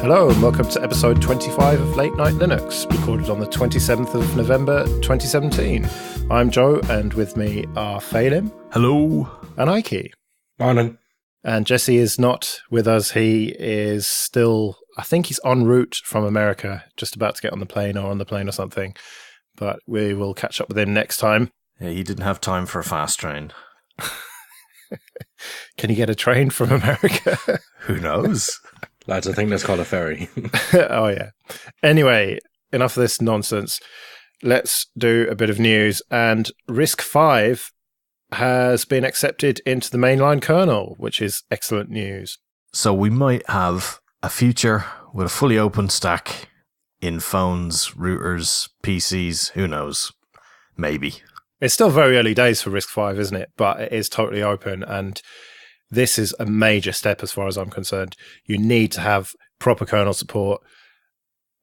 Hello and welcome to episode 25 of Late Night Linux, recorded on the 27th of November 2017. I'm Joe, and with me are Phelim. Hello. And Ike. Morning. And Jesse is not with us. He is still, I think he's en route from America, just about to get on the plane or something. But we will catch up with him next time. Yeah, he didn't have time for a fast train. Can you get a train from America? Who knows? Lads, I think that's called a ferry. Oh, yeah. Anyway, enough of this nonsense. Let's do a bit of news. And RISC-V has been accepted into the mainline kernel, which is excellent news. So we might have a future with a fully open stack in phones, routers, PCs, who knows? Maybe. It's still very early days for RISC-V, isn't it? But it is totally open, and this is a major step as far as I'm concerned. You need to have proper kernel support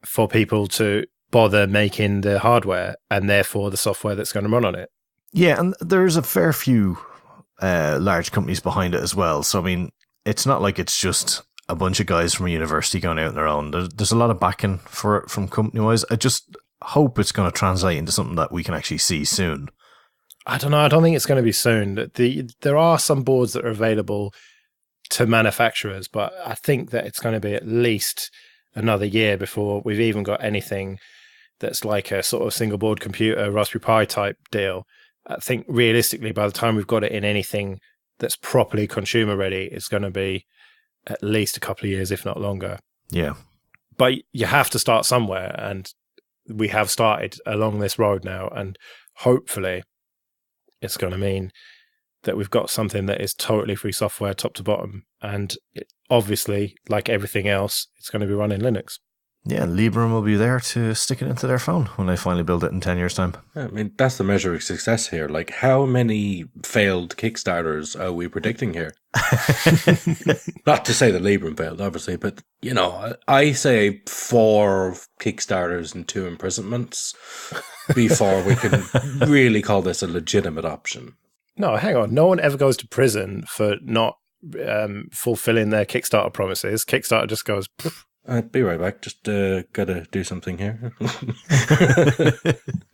for people to bother making the hardware and therefore the software that's going to run on it. Yeah, and there's a fair few large companies behind it as well. So, I mean, it's not like it's just a bunch of guys from a university going out on their own. There's a lot of backing for it from company-wise. I just hope it's going to translate into something that we can actually see soon. I don't know. I don't think it's going to be soon. There are some boards that are available to manufacturers, but I think that it's going to be at least another year before we've even got anything that's like a sort of single board computer, Raspberry Pi type deal. I think realistically, by the time we've got it in anything that's properly consumer ready, it's going to be at least a couple of years, if not longer. Yeah. But you have to start somewhere, and we have started along this road now, and hopefully it's going to mean that we've got something that is totally free software top to bottom. And obviously, like everything else, it's going to be running Linux. Yeah, Librem will be there to stick it into their phone when they finally build it in 10 years' time. I mean, that's the measure of success here. Like, how many failed Kickstarters are we predicting here? Not to say that Librem failed, obviously, but, you know, I say 4 Kickstarters and 2 imprisonments before we can really call this a legitimate option. No, hang on. No one ever goes to prison for not fulfilling their Kickstarter promises. Kickstarter just goes... I'd be right back. Just gotta do something here.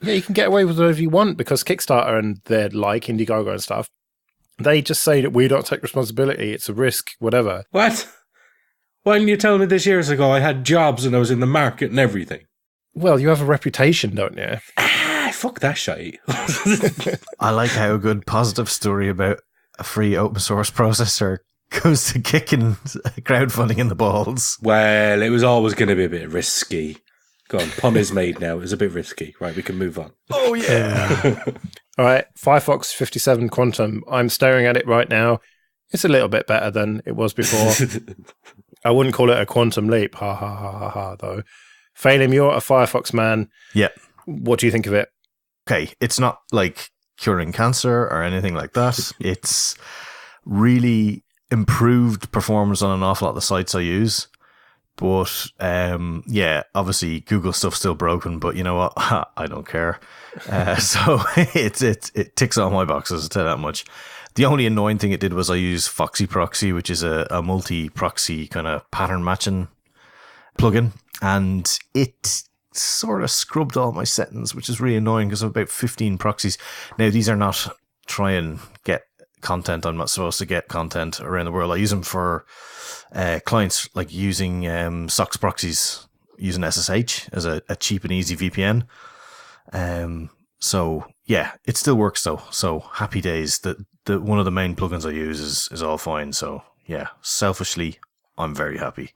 Yeah, you can get away with whatever you want because Kickstarter and they're like Indiegogo and stuff, they just say that we don't take responsibility. It's a risk, whatever. What? Why didn't you tell me this years ago? I had jobs and I was in the market and everything. Well, you have a reputation, don't you? Fuck that shite. I like how a good positive story about a free open source processor goes to kicking crowdfunding in the balls. Well, it was always going to be a bit risky. Go on, pun is made now. It was a bit risky. Right, we can move on. Oh, yeah. All right, Firefox 57 Quantum. I'm staring at it right now. It's a little bit better than it was before. I wouldn't call it a quantum leap. Ha, ha, ha, ha, ha, though. Phelim, you're a Firefox man. Yeah. What do you think of it? Okay, it's not like curing cancer or anything like that. It's really improved performance on an awful lot of the sites I use. But, yeah, obviously Google stuff's still broken, but you know what? I don't care. So it ticks all my boxes, I'll tell you that much. The only annoying thing it did was I used Foxy Proxy, which is a multi-proxy kind of pattern matching plugin, and it sort of scrubbed all my settings, which is really annoying because I have about 15 proxies. Now, these are not try and get content. I'm not supposed to get content around the world. I use them for clients, like using SOCs proxies using SSH as a cheap and easy VPN. So yeah, it still works though. So happy days. That one of the main plugins I use is all fine. So yeah, selfishly, I'm very happy.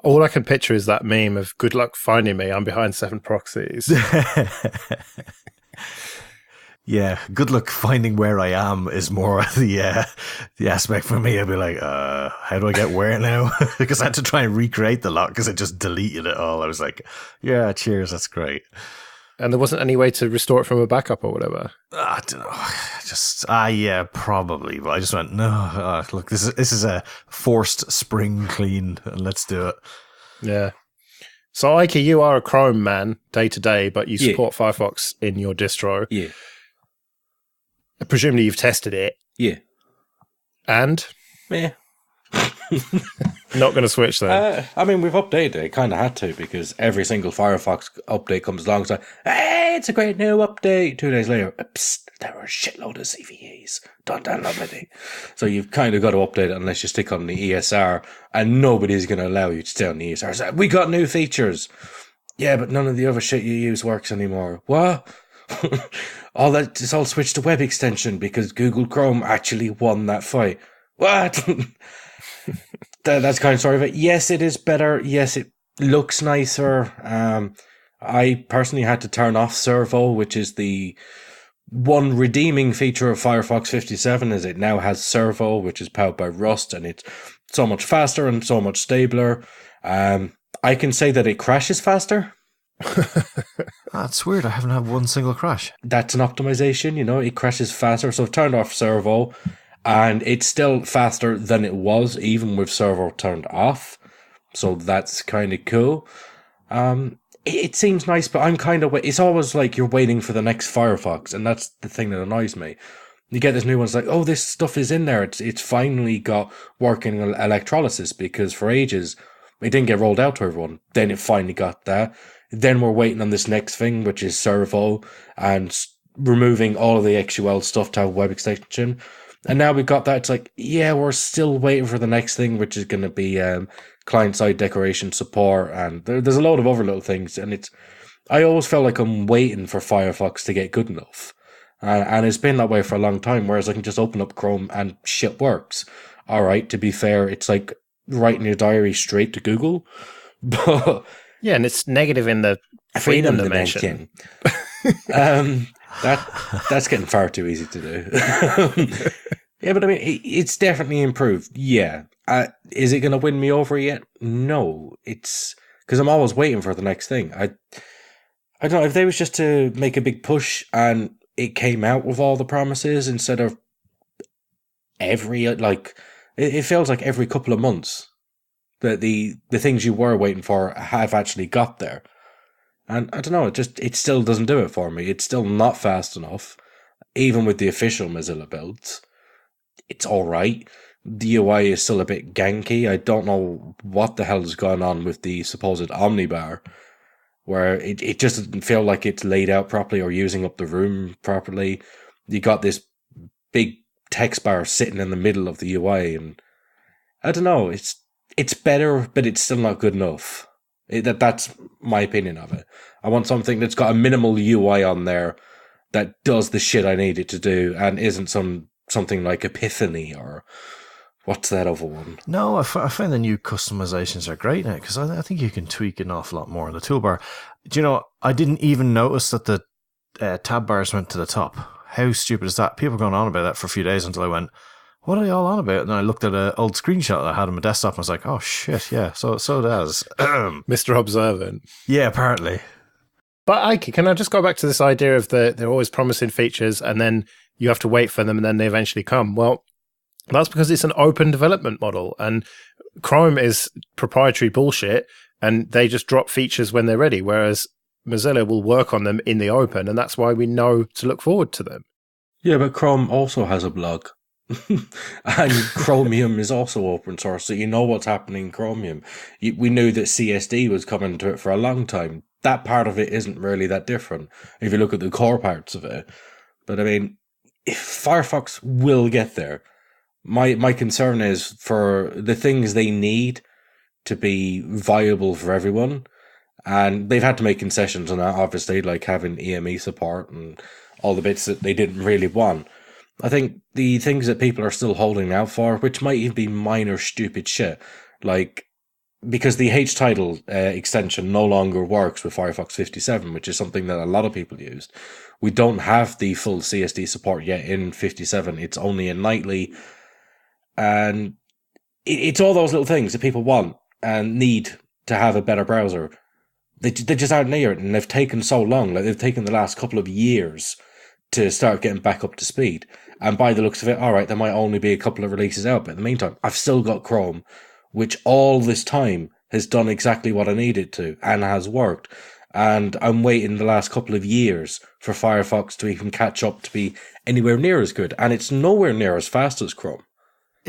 All I can picture is that meme of good luck finding me. I'm behind 7 proxies. Yeah, good luck finding where I am is more the aspect for me. I'd be like, how do I get where now? Because I had to try and recreate the lot because I just deleted it all. I was like, yeah, cheers, that's great. And there wasn't any way to restore it from a backup or whatever? I don't know. Yeah, probably. But I just went, no, look, this is a forced spring clean, and let's do it. Yeah. So, Ike, you are a Chrome man day to day, but you support Firefox in your distro. Yeah. Presumably you've tested it. Yeah. And? Yeah. Not going to switch then. I mean, we've updated it. Kind of had to, because every single Firefox update comes along. So, hey, it's a great new update. 2 days later, psst, there were a shitload of CVEs. Don't download it. So you've kind of got to update it unless you stick on the ESR, and nobody's going to allow you to stay on the ESR. So, we got new features. Yeah, but none of the other shit you use works anymore. What? It's all switched to web extension because Google Chrome actually won that fight. What? That's kind of sorry of it. Yes, it is better. Yes, it looks nicer. I personally had to turn off Servo, which is the one redeeming feature of Firefox 57, is it now has Servo, which is powered by Rust, and it's so much faster and so much stabler. I can say that it crashes faster. That's weird. I haven't had one single crash. That's an optimization, it crashes faster. So I've turned off Servo, and it's still faster than it was, even with Servo turned off. So that's kind of cool. It seems nice, but I'm kind of... It's always like you're waiting for the next Firefox, and that's the thing that annoys me. You get this new one, it's like, oh, this stuff is in there. It's finally got working electrolysis, because for ages, it didn't get rolled out to everyone. Then it finally got that. Then we're waiting on this next thing, which is Servo, and removing all of the XUL stuff to have web extension. And now we've got that. It's like, yeah, we're still waiting for the next thing, which is going to be client-side decoration support. And there's a load of other little things. And I always felt like I'm waiting for Firefox to get good enough. And it's been that way for a long time, whereas I can just open up Chrome and shit works. All right, to be fair, it's like writing your diary straight to Google. But yeah, and it's negative in the freedom dimension. That's getting far too easy to do. Yeah, but I mean, it's definitely improved. Yeah. Is it going to win me over yet? No. It's because I'm always waiting for the next thing. I don't know, if they was just to make a big push and it came out with all the promises instead of it feels like every couple of months that the things you were waiting for have actually got there. And I don't know, it still doesn't do it for me. It's still not fast enough, even with the official Mozilla builds. It's all right. The UI is still a bit ganky. I don't know what the hell is going on with the supposed Omnibar, where it just doesn't feel like it's laid out properly or using up the room properly. You got this big text bar sitting in the middle of the UI, and I don't know. It's better, but it's still not good enough. That's my opinion of it. I want something that's got a minimal UI on there that does the shit I need it to do, and isn't something like Epiphany or what's that other one? No, I find the new customizations are great now, because I think you can tweak an awful lot more in the toolbar. Do you know, I didn't even notice that the tab bars went to the top. How stupid is that? People were going on about that for a few days until I went, what are they all on about? And I looked at an old screenshot that I had on my desktop and I was like, oh shit, yeah, so it does. Mr. Observant. Yeah, apparently. But Ike, can I just go back to this idea of they're always promising features and then you have to wait for them and then they eventually come? Well, that's because it's an open development model, and Chrome is proprietary bullshit, and they just drop features when they're ready, whereas Mozilla will work on them in the open, and that's why we know to look forward to them. Yeah, but Chrome also has a blog. And Chromium is also open source, so you know what's happening in Chromium. We knew that CSD was coming to it for a long time. That part of it isn't really that different if you look at the core parts of it. But I mean, if Firefox will get there, my concern is for the things they need to be viable for everyone. And they've had to make concessions on that, obviously, like having EME support and all the bits that they didn't really want. I think the things that people are still holding out for, which might even be minor stupid shit, like because the H-title extension no longer works with Firefox 57, which is something that a lot of people used. We don't have the full CSD support yet in 57. It's only in nightly. And it's all those little things that people want and need to have a better browser. They just aren't near it, and they've taken so long. Like, they've taken the last couple of years to start getting back up to speed. And by the looks of it, all right, there might only be a couple of releases out, but in the meantime, I've still got Chrome, which all this time has done exactly what I needed to and has worked. And I'm waiting the last couple of years for Firefox to even catch up to be anywhere near as good. And it's nowhere near as fast as Chrome.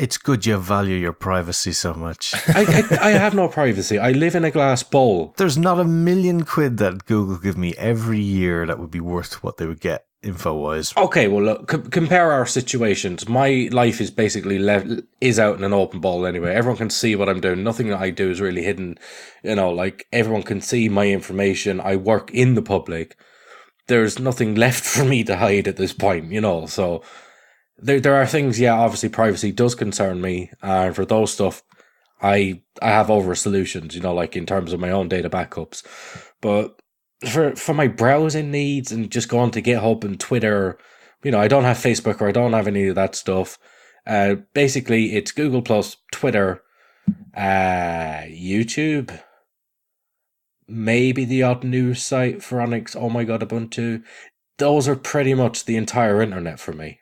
It's good you value your privacy so much. I have no privacy. I live in a glass bowl. There's not £1 million that Google give me every year that would be worth what they would get info-wise. Okay, well, look, compare our situations. My life is basically is out in an open bowl anyway. Everyone can see what I'm doing. Nothing that I do is really hidden. You know, like, everyone can see my information. I work in the public. There's nothing left for me to hide at this point, you know, so... There are things, yeah, obviously privacy does concern me, and for those stuff, I have over solutions, you know, like in terms of my own data backups. But for my browsing needs and just going to GitHub and Twitter, you know, I don't have Facebook or I don't have any of that stuff. Basically, it's Google Plus, Twitter, YouTube, maybe the odd news site for Onyx, oh my god, Ubuntu. Those are pretty much the entire internet for me.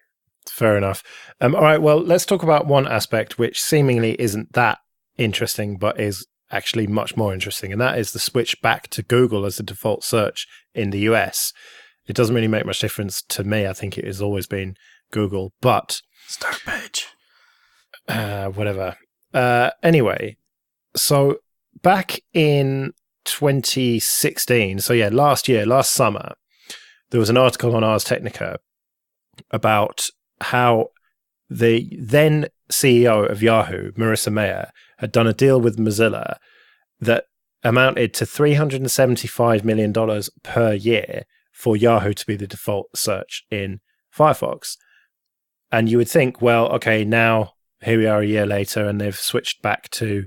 Fair enough. All right, well, let's talk about one aspect which seemingly isn't that interesting, but is actually much more interesting, and that is the switch back to Google as the default search in the US. It doesn't really make much difference to me. I think it has always been Google, but... Start page. Whatever. Anyway, so back in 2016, so yeah, last summer, there was an article on Ars Technica about how the then CEO of Yahoo, Marissa Mayer, had done a deal with Mozilla that amounted to $375 million per year for Yahoo to be the default search in Firefox. And you would think, well, okay, now here we are a year later and they've switched back to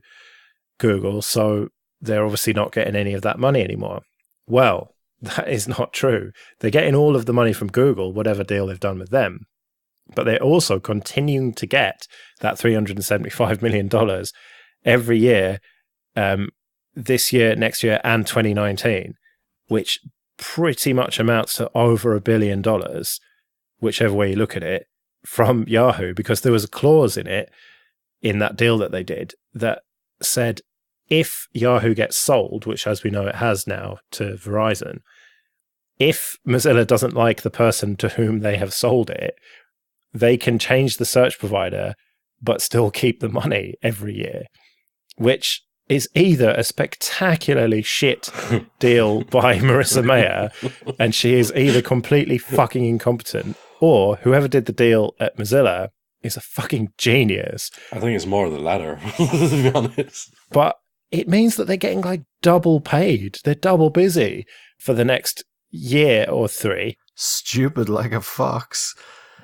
Google, so they're obviously not getting any of that money anymore. Well, that is not true. They're getting all of the money from Google, whatever deal they've done with them. But they're also continuing to get that $375 million every year, this year, next year, and 2019, which pretty much amounts to over $1 billion, whichever way you look at it, from Yahoo, because there was a clause in it, in that deal that they did, that said if Yahoo gets sold, which as we know it has now to Verizon, if Mozilla doesn't like the person to whom they have sold it, they can change the search provider but still keep the money every year, which is either a spectacularly shit deal by Marissa Mayer, and she is either completely fucking incompetent, or whoever did the deal at Mozilla is a fucking genius. I think it's more the latter, to be honest. But it means that they're getting like double paid. They're double busy for the next year or three. Stupid like a fox.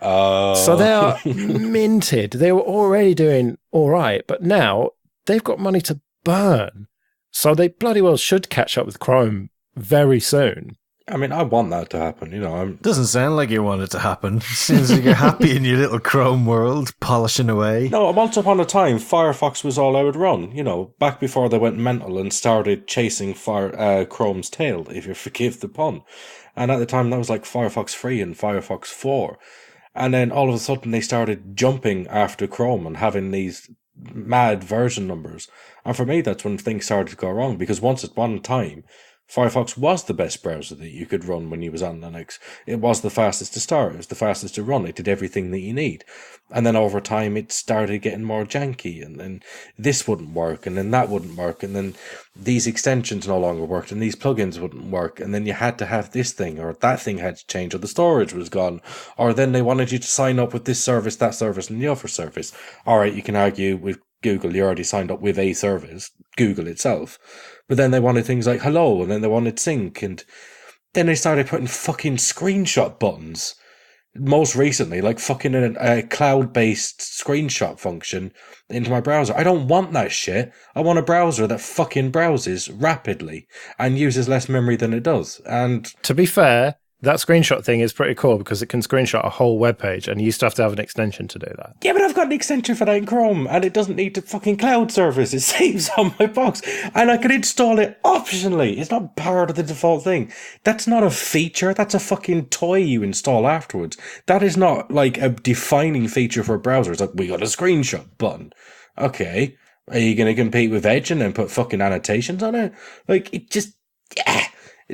So they are minted. They were already doing all right, but now they've got money to burn. So they bloody well should catch up with Chrome very soon. I mean, I want that to happen, you know. Doesn't sound like you want it to happen. Seems like you're happy in your little Chrome world, polishing away. No, once upon a time, Firefox was all I would run, you know, back before they went mental and started chasing Chrome's tail, if you forgive the pun. And at the time, that was like Firefox 3 and Firefox 4. And then all of a sudden, they started jumping after Chrome and having these mad version numbers. And for me, that's when things started to go wrong, because once at one time, Firefox was the best browser that you could run when you was on Linux. It was the fastest to start. It was the fastest to run. It did everything that you need. And then over time, it started getting more janky. And then this wouldn't work. And then that wouldn't work. And then these extensions no longer worked. And these plugins wouldn't work. And then you had to have this thing, or that thing had to change, or the storage was gone. Or then they wanted you to sign up with this service, that service, and the other service. All right, you can argue with Google, you already signed up with a service, Google itself. But then they wanted things like hello, and then they wanted sync, and then they started putting fucking screenshot buttons. Most recently, like fucking a cloud-based screenshot function into my browser. I don't want that shit. I want a browser that fucking browses rapidly and uses less memory than it does. And to be fair, that screenshot thing is pretty cool because it can screenshot a whole web page, and you used to have an extension to do that. Yeah, but I've got an extension for that in Chrome, and it doesn't need to fucking cloud service. It saves on my box, and I can install it optionally. It's not part of the default thing. That's not a feature. That's a fucking toy you install afterwards. That is not like a defining feature for a browser. It's like, we got a screenshot button. Okay, are you going to compete with Edge and then put fucking annotations on it? Like, it just... yeah.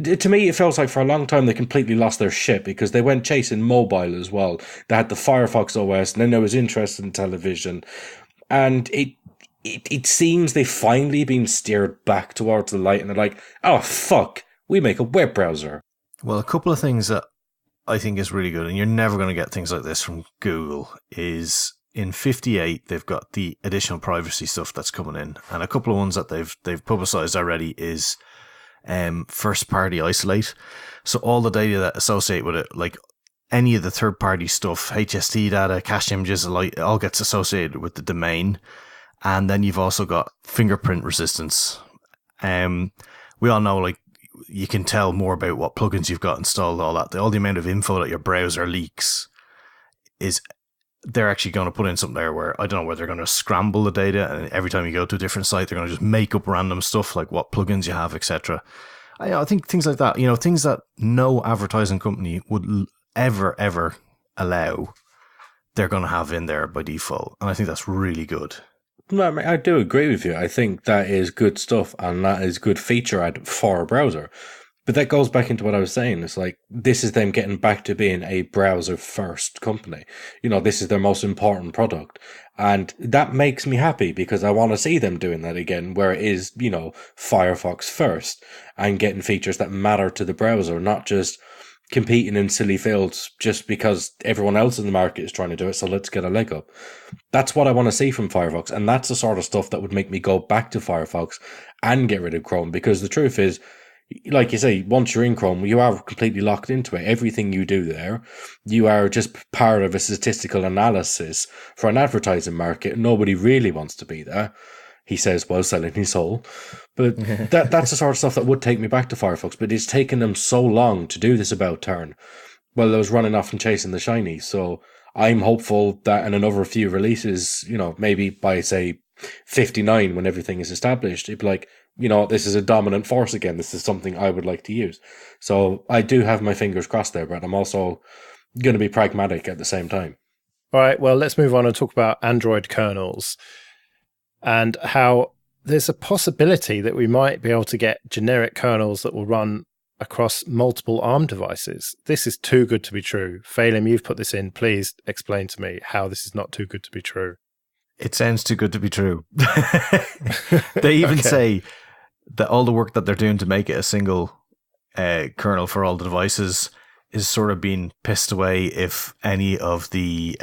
To me, it feels like for a long time they completely lost their shit because they went chasing mobile as well. They had the Firefox OS, and then there was interest in television. And it seems they've finally been steered back towards the light, and they're like, oh, fuck, we make a web browser. Well, a couple of things that I think is really good, and you're never going to get things like this from Google, is in 58, they've got the additional privacy stuff that's coming in. And a couple of ones that they've publicized already is first party isolate. So all the data that associate with it, like any of the third party stuff, HST data, cache images, it all gets associated with the domain. And then you've also got fingerprint resistance. We all know, like, you can tell more about what plugins you've got installed, all that. All the amount of info that your browser leaks is, they're actually going to put in something there where, I don't know, where they're going to scramble the data, and every time you go to a different site, they're going to just make up random stuff like what plugins you have, etc. I think things like that, things that no advertising company would ever allow, they're going to have in there by default. And I think that's really good. No, I do agree with you. I think that is good stuff, and that is good feature add for a browser. But that goes back into what I was saying. It's like, this is them getting back to being a browser first company. This is their most important product. And that makes me happy, because I want to see them doing that again, where it is, Firefox first, and getting features that matter to the browser, not just competing in silly fields just because everyone else in the market is trying to do it. So let's get a leg up. That's what I want to see from Firefox. And that's the sort of stuff that would make me go back to Firefox and get rid of Chrome, because the truth is, like you say, once you're in Chrome, you are completely locked into it. Everything you do there, you are just part of a statistical analysis for an advertising market. Nobody really wants to be there, he says while selling his soul. But that's the sort of stuff that would take me back to Firefox. But it's taken them so long to do this about turn. Well, I was running off and chasing the shiny. So I'm hopeful that in another few releases, maybe by, say, 59, when everything is established, it'd be like, this is a dominant force again. This is something I would like to use. So I do have my fingers crossed there, but I'm also going to be pragmatic at the same time. All right, well, let's move on and talk about Android kernels and how there's a possibility that we might be able to get generic kernels that will run across multiple ARM devices. This is too good to be true. Phelim, you've put this in. Please explain to me how this is not too good to be true. It sounds too good to be true. They even say that all the work that they're doing to make it a single kernel for all the devices is sort of being pissed away if any of the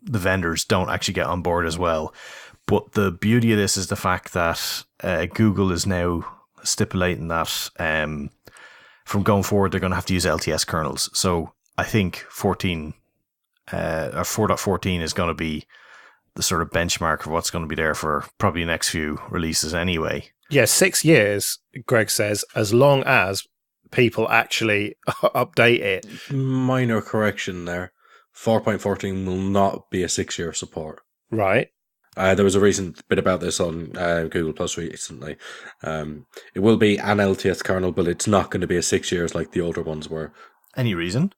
vendors don't actually get on board as well. But the beauty of this is the fact that Google is now stipulating that from going forward, they're going to have to use LTS kernels. So I think 4.14 is going to be the sort of benchmark for what's going to be there for probably the next few releases anyway. Yeah, 6 years, Greg says, as long as people actually update it. Minor correction there. 4.14 will not be a 6-year support. Right. There was a recent bit about this on Google Plus recently. It will be an LTS kernel, but it's not going to be a 6 years like the older ones were. Any reason?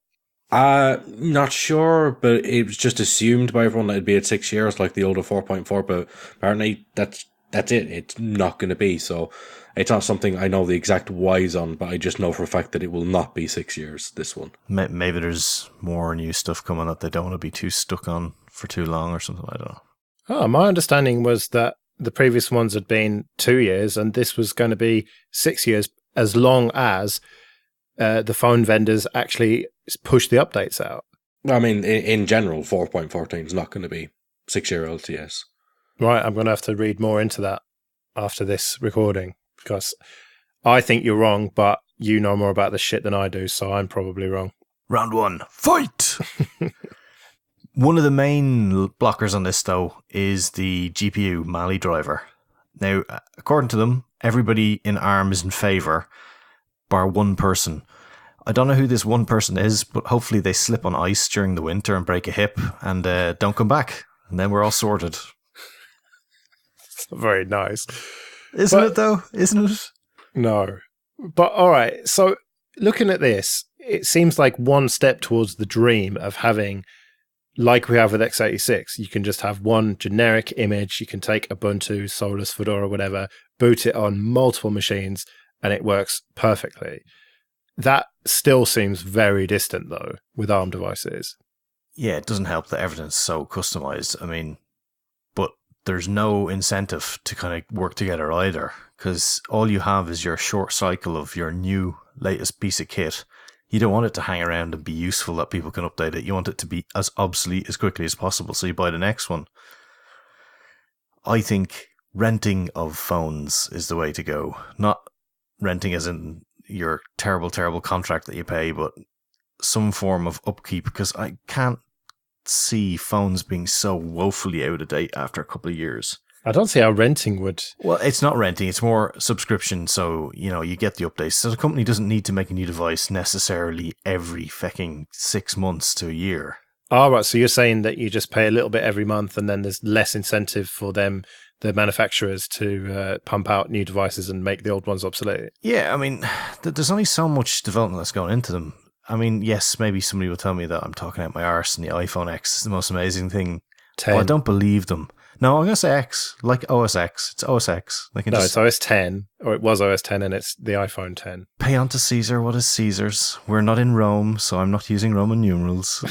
Not sure, but it was just assumed by everyone that it'd be at 6 years like the older 4.4, but apparently that's it. It's not going to be. So it's not something I know the exact whys on, but I just know for a fact that it will not be 6 years, this one. Maybe there's more new stuff coming that they don't want to be too stuck on for too long or something. I don't know. Oh, my understanding was that the previous ones had been 2 years and this was going to be 6 years as long as the phone vendors actually push the updates out. I mean, in general, 4.14 is not going to be 6-year LTS. Right, I'm going to have to read more into that after this recording, because I think you're wrong, but you know more about this shit than I do, so I'm probably wrong. Round one, fight! One of the main blockers on this, though, is the GPU Mali driver. Now, according to them, everybody in ARM is in favour, bar one person. I don't know who this one person is, but hopefully they slip on ice during the winter and break a hip and don't come back. And then we're all sorted. Very nice. Isn't it, though? Isn't it? No. But, all right, so looking at this, it seems like one step towards the dream of having, like we have with x86, you can just have one generic image. You can take Ubuntu, Solus, Fedora, whatever, boot it on multiple machines, and it works perfectly. That still seems very distant, though, with ARM devices. Yeah, it doesn't help that everything's so customized. I mean, but there's no incentive to kind of work together either, because all you have is your short cycle of your new latest piece of kit. You don't want it to hang around and be useful that people can update it. You want it to be as obsolete as quickly as possible, so you buy the next one. I think renting of phones is the way to go. Not renting as in your terrible, terrible contract that you pay, but some form of upkeep, because I can't see phones being so woefully out of date after a couple of years. I don't see how renting would. Well, it's not renting, it's more subscription, so you get the updates. So the company doesn't need to make a new device necessarily every fucking 6 months to a year. Oh, right. So you're saying that you just pay a little bit every month, and then there's less incentive for them, the manufacturers, to pump out new devices and make the old ones obsolete. Yeah, I mean, there's only so much development that's going into them. I mean, yes, maybe somebody will tell me that I'm talking out my arse and the iPhone X is the most amazing thing. 10. Well, I don't believe them. No, I'm going to say X, like OS X. It's OS X. It's OS 10, or it was OS 10, and it's the iPhone 10. Pay on to Caesar what is Caesar's. We're not in Rome, so I'm not using Roman numerals.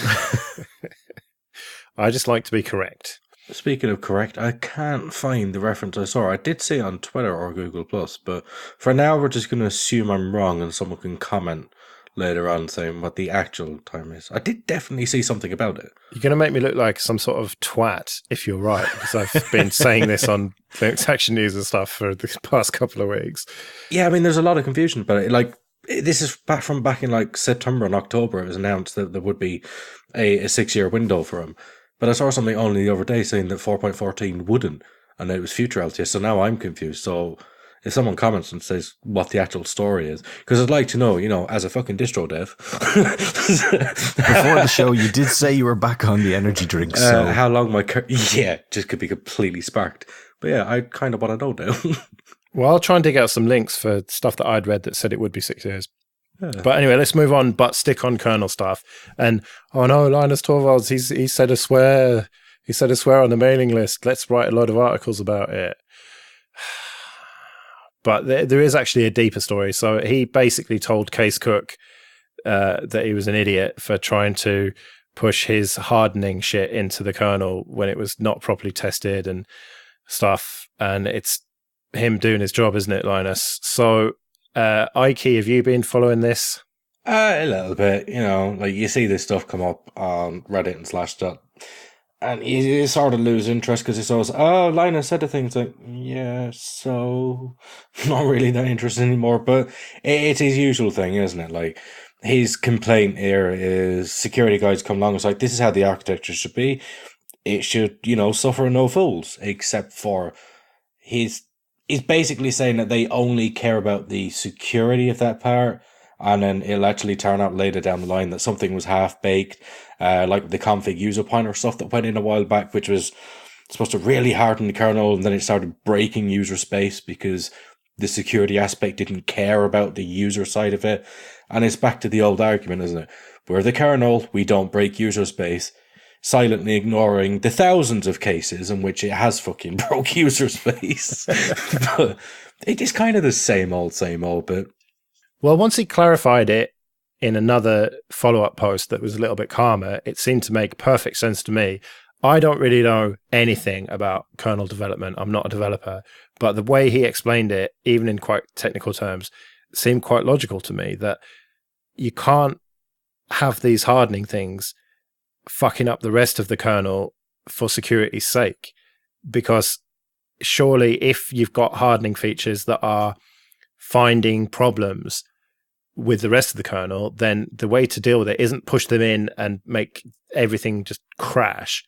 I just like to be correct. Speaking of correct, I can't find the reference I saw. I did see it on Twitter or Google+, but for now we're just going to assume I'm wrong and someone can comment later on saying what the actual time is. I did definitely see something about it. You're going to make me look like some sort of twat if you're right, because I've been saying this on Linux Action News and stuff for the past couple of weeks. Yeah, I mean, there's a lot of confusion about it. Like, this is back in like September and October. It was announced that there would be a 6-year window for him. But I saw something only the other day saying that 4.14 wouldn't, and it was future LTS. So now I'm confused. So if someone comments and says what the actual story is, because I'd like to know, as a fucking distro dev. Before the show, you did say you were back on the energy drinks. So how long just could be completely sparked. But yeah, I kind of want to know now. Well, I'll try and dig out some links for stuff that I'd read that said it would be 6 years. Yeah. But anyway, let's move on, but stick on kernel stuff. And, oh no, Linus Torvalds, he said a swear. He said a swear on the mailing list. Let's write a lot of articles about it. But there is actually a deeper story. So he basically told Case Cook that he was an idiot for trying to push his hardening shit into the kernel when it was not properly tested and stuff. And it's him doing his job, isn't it, Linus? So, Ike, have you been following this? A little bit, like you see this stuff come up on Reddit and Slashdot. And you sort of lose interest because it's always, Linus said the thing. It's like, yeah, so not really that interested anymore. But it's his usual thing, isn't it? Like, his complaint here is security guys come along and it's like, this is how the architecture should be. It should, suffer no fools, except for he's basically saying that they only care about the security of that part. And then it'll actually turn out later down the line that something was half-baked, like the config user pointer stuff that went in a while back, which was supposed to really harden the kernel, and then it started breaking user space because the security aspect didn't care about the user side of it. And it's back to the old argument, isn't it? We're the kernel, we don't break user space, silently ignoring the thousands of cases in which it has fucking broke user space. But it is kind of the same old, but... Well, once he clarified it in another follow-up post that was a little bit calmer, it seemed to make perfect sense to me. I don't really know anything about kernel development. I'm not a developer. But the way he explained it, even in quite technical terms, seemed quite logical to me, that you can't have these hardening things fucking up the rest of the kernel for security's sake. Because surely if you've got hardening features that are finding problems with the rest of the kernel, then the way to deal with it isn't push them in and make everything just crash.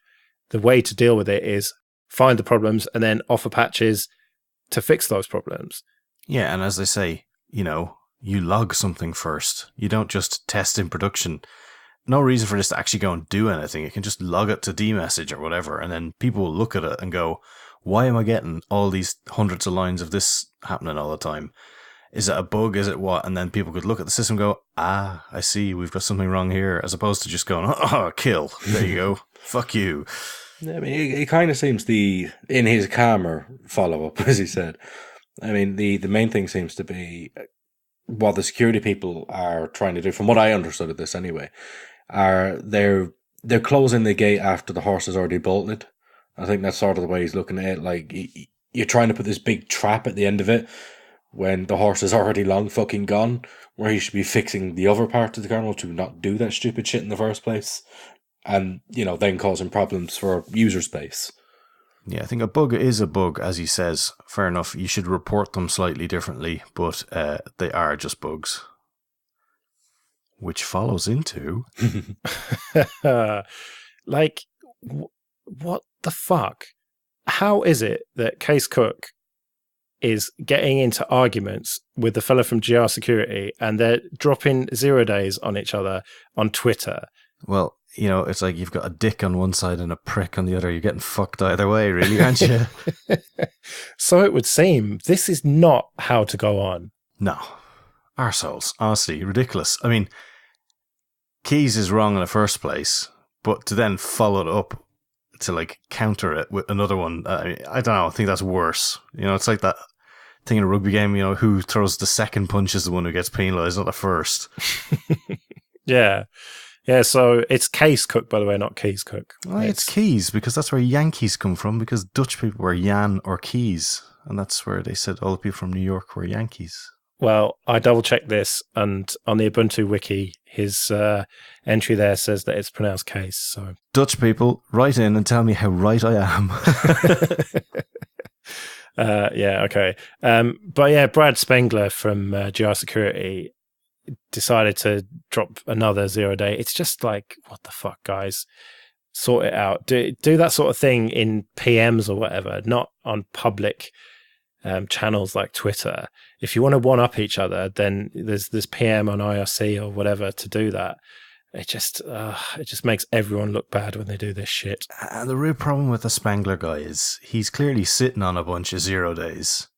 The way to deal with it is find the problems and then offer patches to fix those problems. Yeah, and as they say, you log something first. You don't just test in production. No reason for this to actually go and do anything. You can just log it to dmessage or whatever, and then people will look at it and go, why am I getting all these hundreds of lines of this happening all the time? Is it a bug? Is it what? And then people could look at the system and go, I see, we've got something wrong here, as opposed to just going, kill. There you go. Fuck you. I mean, it kind of seems in his calmer follow-up, as he said, I mean, the main thing seems to be what the security people are trying to do, from what I understood of this anyway, are they're closing the gate after the horse is already bolted. I think that's sort of the way he's looking at it. Like, you're trying to put this big trap at the end of it when the horse is already long fucking gone, where he should be fixing the other part of the kernel to not do that stupid shit in the first place. And, then causing problems for user space. Yeah, I think a bug is a bug, as he says. Fair enough. You should report them slightly differently, but they are just bugs. Which follows into... what the fuck? How is it that Case Cook is getting into arguments with the fellow from GR Security and they're dropping 0 days on each other on Twitter? Well, it's like you've got a dick on one side and a prick on the other. You're getting fucked either way, really, aren't you? So it would seem. This is not how to go on. No. Arseholes. Honestly, ridiculous. I mean, Keys is wrong in the first place, but to then follow it up to counter it with another one, I don't know. I think that's worse. It's like that thing in a rugby game, who throws the second punch is the one who gets penalised, not the first. Yeah. Yeah, so it's Case Cook, by the way, not Keys Cook. Well, it's Keys, because that's where Yankees come from, because Dutch people were Jan or Keys, and that's where they said all the people from New York were Yankees. Well, I double-checked this, and on the Ubuntu wiki, his entry there says that it's pronounced Case. So Dutch people, write in and tell me how right I am. Yeah, okay. But yeah, Brad Spangler from GR Security decided to drop another 0 day. It's just like, what the fuck, guys? Sort it out. Do that sort of thing in PMs or whatever, not on public channels like Twitter. If you want to one-up each other, then there's PM on IRC or whatever to do that. It just makes everyone look bad when they do this shit. And the real problem with the Spangler guy is he's clearly sitting on a bunch of 0 days.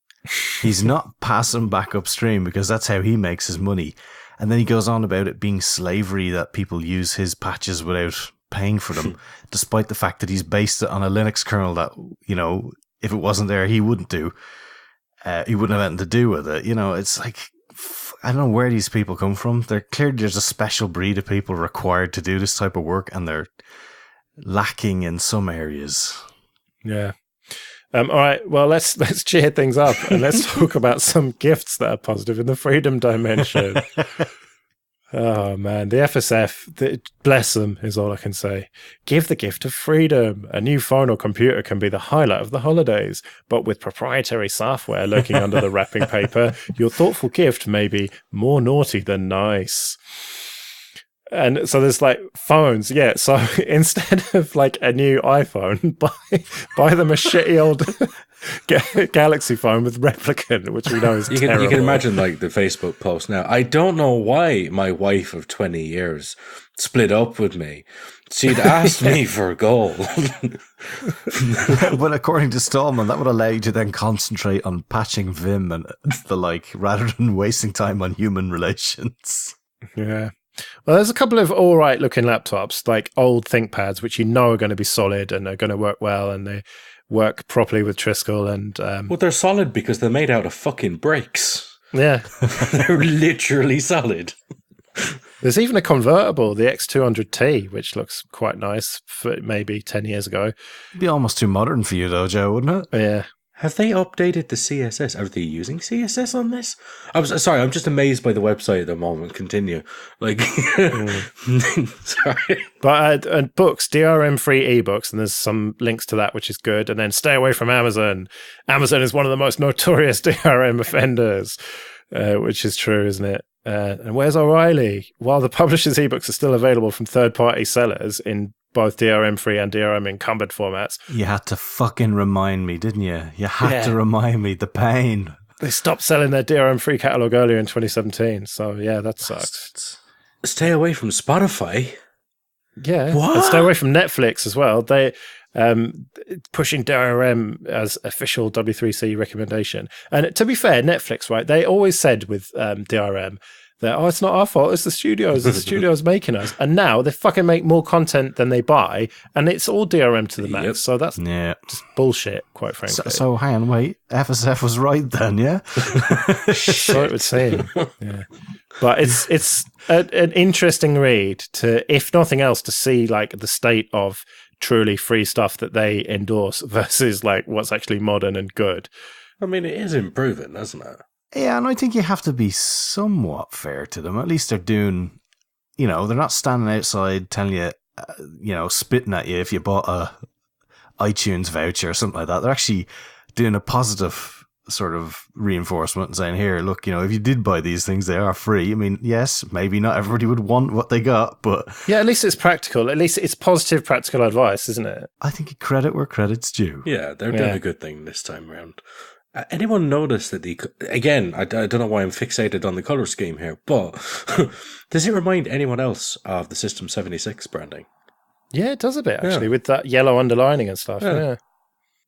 He's not passing back upstream because that's how he makes his money. And then he goes on about it being slavery that people use his patches without paying for them, despite the fact that he's based it on a Linux kernel that, if it wasn't there, he wouldn't do. He wouldn't have anything to do with it. It's like, I don't know where these people come from. There's a special breed of people required to do this type of work, and they're lacking in some areas. Yeah. All right, well, let's cheer things up and let's talk about some gifts that are positive in the freedom dimension. Oh, man, the FSF, bless them, is all I can say. Give the gift of freedom. A new phone or computer can be the highlight of the holidays, but with proprietary software lurking under the wrapping paper, your thoughtful gift may be more naughty than nice. And so there's phones, yeah. So instead of a new iPhone, buy them a shitty old Galaxy phone with replicant, which we know is terrible. You can imagine the Facebook post now. I don't know why my wife of 20 years split up with me. She'd asked me for gold. But according to Stallman, that would allow you to then concentrate on patching Vim and the like, rather than wasting time on human relations. Yeah. Well, there's a couple of all right looking laptops, like old ThinkPads, which you know are going to be solid and are going to work well, and they work properly with Triskel. And well, they're solid because they're made out of fucking bricks. Yeah, they're literally solid. There's even a convertible, the X200T, which looks quite nice for maybe 10 years ago. It'd be almost too modern for you, though, Joe, wouldn't it? Yeah. Have they updated the CSS? Are they using CSS on this? I'm just amazed by the website at the moment. Continue. Sorry. But and books, DRM-free ebooks, and there's some links to that, which is good. And then stay away from Amazon. Amazon is one of the most notorious DRM offenders, which is true, isn't it? And where's O'Reilly? While the publisher's ebooks are still available from third-party sellers in both DRM-free and DRM encumbered formats. You had to fucking remind me, didn't you? You had to remind me, the pain. They stopped selling their DRM-free catalog earlier in 2017, so yeah, that sucks. Stay away from Spotify? Yeah. What? And stay away from Netflix as well. They pushing DRM as official W3C recommendation. And to be fair, Netflix, right, they always said with DRM that, it's not our fault, it's the studio's making us. And now they fucking make more content than they buy, and it's all DRM to the max. Yep. So that's just bullshit, quite frankly. So hang on, wait, FSF was right then, yeah? So it would seem. Yeah. But it's an interesting read to, if nothing else, to see the state of truly free stuff that they endorse versus like what's actually modern and good. I mean, it is improving, isn't it? Yeah, and I think you have to be somewhat fair to them. At least they're doing, they're not standing outside telling you, spitting at you if you bought a iTunes voucher or something like that. They're actually doing a positive sort of reinforcement and saying, here, look, if you did buy these things, they are free. I mean, yes, maybe not everybody would want what they got, but yeah, at least it's practical. At least it's positive, practical advice, isn't it? I think credit where credit's due. Yeah, they're doing a good thing this time around. Anyone notice that again, I don't know why I'm fixated on the color scheme here, but does it remind anyone else of the System 76 branding? Yeah, it does a bit, actually, with that yellow underlining and stuff. Yeah.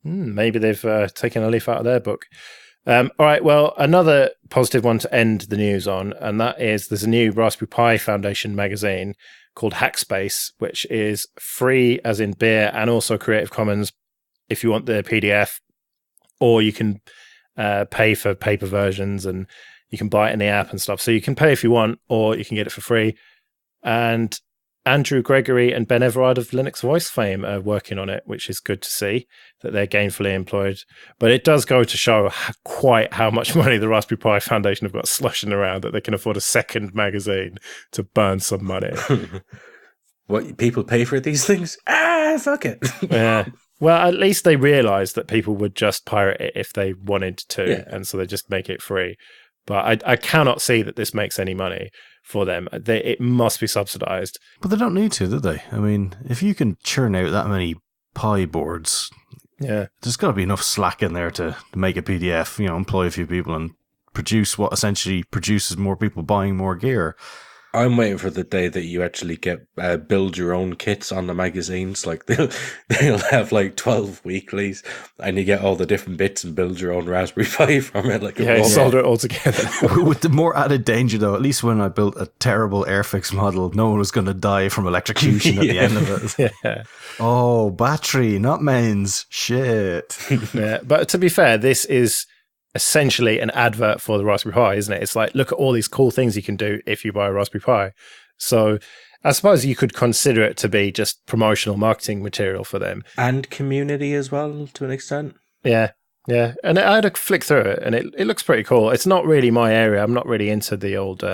Maybe they've taken a leaf out of their book. All right, well, another positive one to end the news on, and that is there's a new Raspberry Pi Foundation magazine called Hackspace, which is free as in beer and also Creative Commons if you want the PDF, or you can pay for paper versions and you can buy it in the app and stuff. So you can pay if you want, or you can get it for free. And Andrew Gregory and Ben Everard of Linux Voice fame are working on it, which is good to see that they're gainfully employed. But it does go to show quite how much money the Raspberry Pi Foundation have got slushing around that they can afford a second magazine to burn some money. What, people pay for these things? Fuck it. Yeah. Well, at least they realise that people would just pirate it if they wanted to, and so they just make it free. But I cannot see that this makes any money for them. It must be subsidised. But they don't need to, do they? I mean, if you can churn out that many Pi boards, there's got to be enough slack in there to make a PDF, employ a few people and produce what essentially produces more people buying more gear. I'm waiting for the day that you actually get build your own kits on the magazines. Like they'll have like 12 weeklies, and you get all the different bits and build your own Raspberry Pi from it. Like solder it all together. With the more added danger, though, at least when I built a terrible Airfix model, no one was going to die from electrocution at the end of it. Yeah. Oh, battery, not mains. Shit. Yeah, but to be fair, this is essentially an advert for the Raspberry Pi, isn't it? It's like, look at all these cool things you can do if you buy a Raspberry Pi. So I suppose you could consider it to be just promotional marketing material for them. And community as well, to an extent. Yeah. And I had a flick through it, and it looks pretty cool. It's not really my area. I'm not really into the old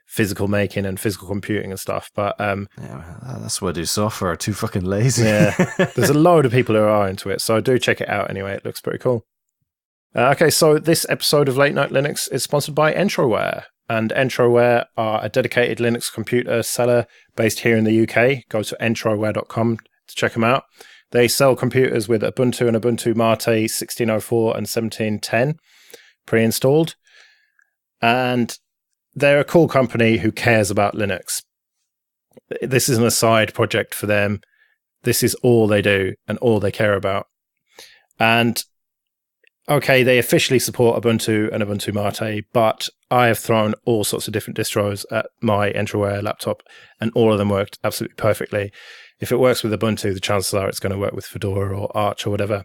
physical making and physical computing and stuff. But that's why I do software. Too fucking lazy. Yeah. There's a load of people who are into it. So do check it out anyway. It looks pretty cool. Okay, so this episode of Late Night Linux is sponsored by Entroware. And Entroware are a dedicated Linux computer seller based here in the UK. Go to entroware.com to check them out. They sell computers with Ubuntu and Ubuntu Mate 1604 and 1710 pre-installed. And they're a cool company who cares about Linux. This is an aside project for them. This is all they do and all they care about. And okay, they officially support Ubuntu and Ubuntu Mate, but I have thrown all sorts of different distros at my Entroware laptop, and all of them worked absolutely perfectly. If it works with Ubuntu, the chances are it's going to work with Fedora or Arch or whatever.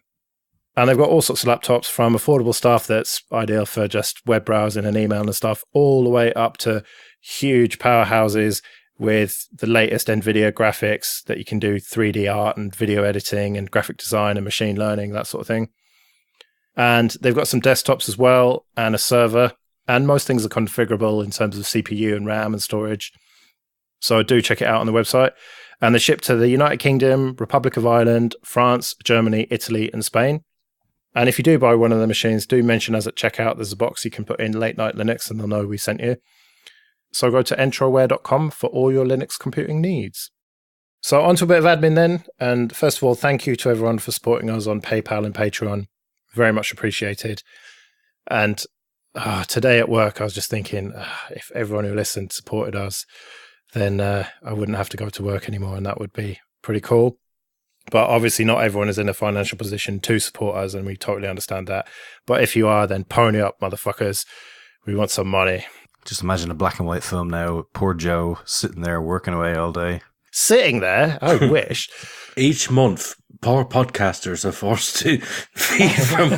And they've got all sorts of laptops, from affordable stuff that's ideal for just web browsing and email and stuff, all the way up to huge powerhouses with the latest NVIDIA graphics that you can do 3D art and video editing and graphic design and machine learning, that sort of thing. And they've got some desktops as well, and a server, and most things are configurable in terms of CPU and RAM and storage. So do check it out on the website. And they ship to the United Kingdom, Republic of Ireland, France, Germany, Italy, and Spain. And if you do buy one of the machines, do mention us at checkout. There's a box you can put in Late Night Linux, and they'll know we sent you. So go to entroware.com for all your Linux computing needs. So on to a bit of admin then. And first of all, thank you to everyone for supporting us on PayPal and Patreon. Very much appreciated. And today at work, I was just thinking, if everyone who listened supported us, then I wouldn't have to go to work anymore, and that would be pretty cool. But obviously not everyone is in a financial position to support us, and we totally understand that. But if you are, then pony up, motherfuckers. We want some money. Just imagine a black and white film now. Poor Joe sitting there working away all day. Sitting there? I wish. Each month, poor podcasters are forced to feed from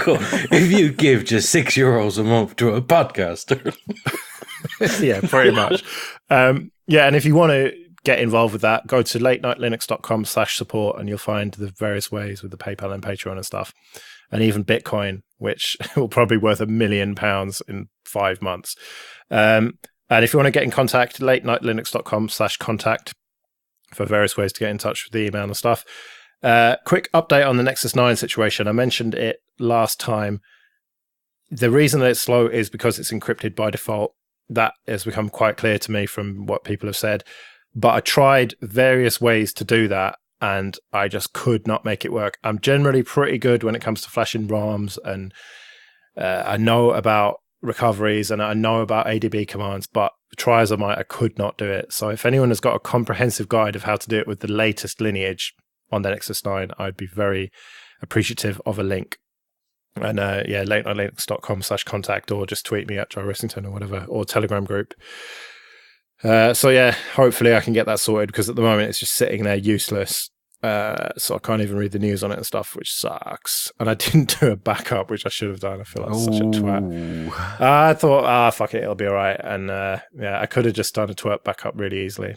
if you give just €6 a month to a podcaster. Yeah, pretty much. And if you want to get involved with that, go to latenightlinux.com/support and you'll find the various ways with the PayPal and Patreon and stuff. And even Bitcoin, which will probably be worth £1 million in 5 months. And if you want to get in contact, latenightlinux.com/contact for various ways to get in touch with the email and stuff. Quick update on the Nexus 9 situation. I mentioned it last time. The reason that it's slow is because it's encrypted by default. That has become quite clear to me from what people have said. But I tried various ways to do that, and I just could not make it work. I'm generally pretty good when it comes to flashing ROMs, and I know about recoveries and I know about ADB commands, but try as I might, I could not do it. So if anyone has got a comprehensive guide of how to do it with the latest lineage on the Nexus 9, I'd be very appreciative of a link. And latenightlinux.com/contact, or just tweet me at Joe Ressington or whatever, or Telegram group. So yeah, hopefully I can get that sorted, because at the moment it's just sitting there useless. So I can't even read the news on it and stuff, which sucks. And I didn't do a backup, which I should have done. I feel like such a twat. I thought, fuck it, it'll be all right. And I could have just done a twerp backup really easily.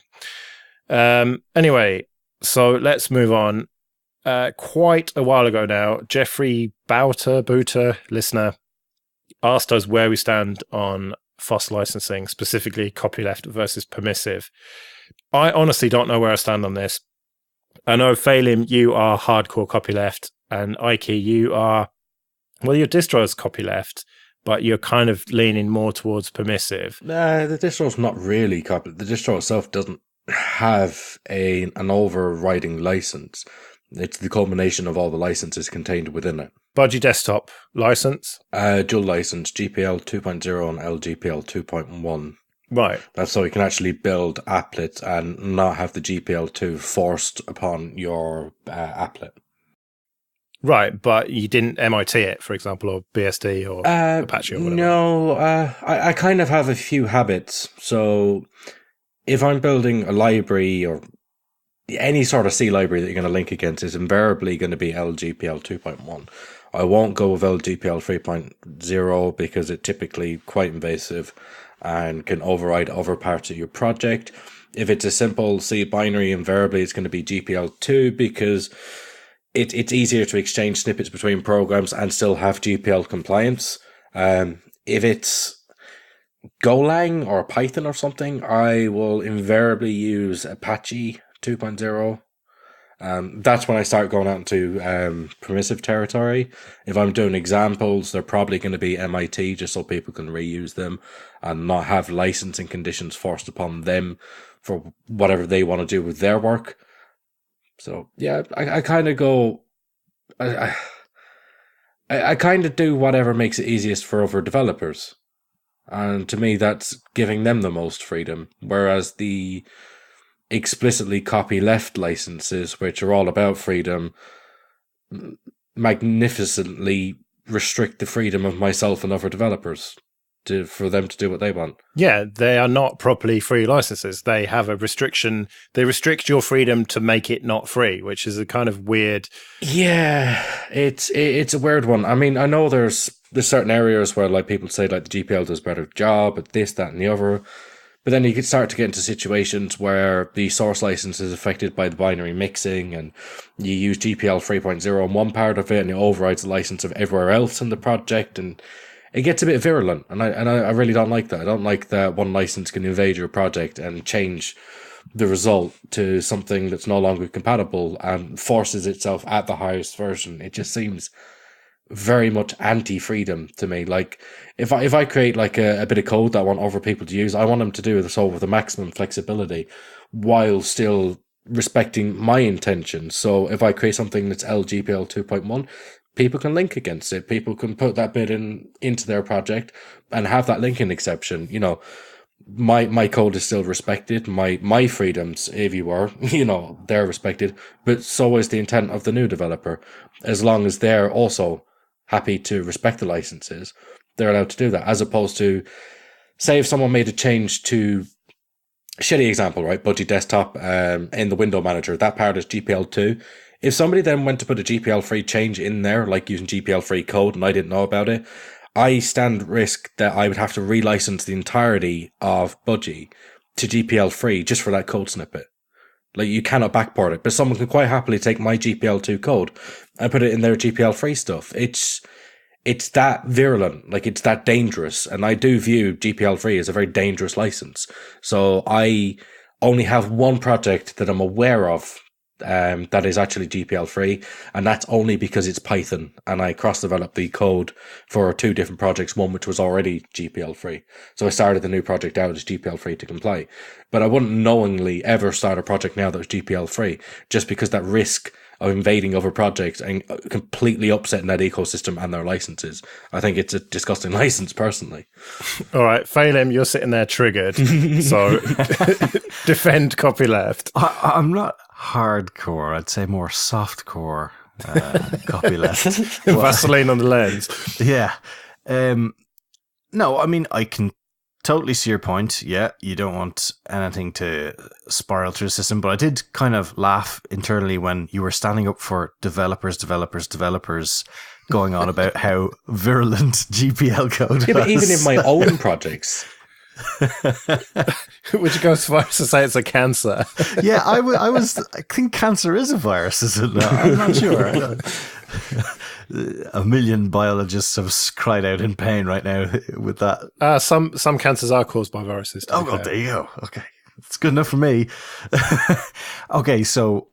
Anyway, so let's move on. Quite a while ago now, Jeffrey Bouter, listener, asked us where we stand on FOSS licensing, specifically copyleft versus permissive. I honestly don't know where I stand on this. I know, Phelim, you are hardcore copyleft, and Ike, you are, well, your distro is copyleft, but you're kind of leaning more towards permissive. The distro's not really copy. The distro itself doesn't have an overriding license. It's the culmination of all the licenses contained within it. Budgie Desktop license? Dual license, GPL 2.0 and LGPL 2.1. Right. That's so you can actually build applets and not have the GPL2 forced upon your applet. Right, but you didn't MIT it, for example, or BSD or Apache or whatever. No, I kind of have a few habits. So if I'm building a library or any sort of C library that you're going to link against, is invariably going to be LGPL 2.1. I won't go with LGPL 3.0 because it's typically quite invasive and can override other parts of your project. If it's a simple C binary, invariably it's going to be GPL2 because it's easier to exchange snippets between programs and still have GPL compliance. If it's Golang or Python or something, I will invariably use Apache 2.0. That's when I start going out into permissive territory. If I'm doing examples, they're probably going to be MIT just so people can reuse them and not have licensing conditions forced upon them for whatever they want to do with their work. So yeah, I kind of go, I kind of do whatever makes it easiest for other developers. And to me, that's giving them the most freedom. Whereas the explicitly copyleft licenses, which are all about freedom, magnificently restrict the freedom of myself and other developers for them to do what they want. Yeah, they are not properly free licenses. They have a restriction. They restrict your freedom to make it not free, which is a kind of weird. Yeah, it's a weird one. I mean, I know there's certain areas where like people say like the GPL does a better job at this, that, and the other. But then you could start to get into situations where the source license is affected by the binary mixing and you use GPL 3.0 on one part of it and it overrides the license of everywhere else in the project, and it gets a bit virulent. And I really don't like that. I don't like that one license can invade your project and change the result to something that's no longer compatible and forces itself at the highest version. It just seems very much anti-freedom to me. Like if I create like a bit of code that I want other people to use, I want them to do so with the maximum flexibility while still respecting my intentions. So if I create something that's LGPL 2.1, people can link against it. People can put that bit into their project and have that linking exception. You know, my code is still respected. My freedoms, if you were, you know, they're respected. But so is the intent of the new developer. As long as they're also happy to respect the licenses, they're allowed to do that. As opposed to, say, if someone made a change to, shitty example, right? Budgie Desktop in the window manager, that part is GPL2. If somebody then went to put a GPL-free change in there, like using GPL-free code, and I didn't know about it, I stand risk that I would have to relicense the entirety of Budgie to GPL-free just for that code snippet. Like, you cannot backport it, but someone can quite happily take my GPL2 code and put it in their GPL3 stuff. It's that virulent, like, it's that dangerous. And I do view GPL3 as a very dangerous license. So I only have one project that I'm aware of that is actually GPL3, and that's only because it's Python, and I cross-developed the code for 2 different projects, one which was already GPL3. So I started the new project out as GPL3 to comply. But I wouldn't knowingly ever start a project now that was GPL3, just because that risk of invading other projects and completely upsetting that ecosystem and their licenses. I think it's a disgusting license, personally. All right, Phelim, you're sitting there triggered. So defend copyleft. I'm not hardcore. I'd say more softcore copyleft. Vaseline on the lens. Yeah. No, I mean, I can totally see your point. Yeah, you don't want anything to spiral through the system, but I did kind of laugh internally when you were standing up for developers going on about how virulent GPL code was. But even in my own projects. Would you go as far as to say it's a cancer? Yeah, I think cancer is a virus, is it not? I'm not sure. A million biologists have cried out in pain right now with that. Some cancers are caused by viruses. Oh, God, there you go. Okay. It's good enough for me. Okay, so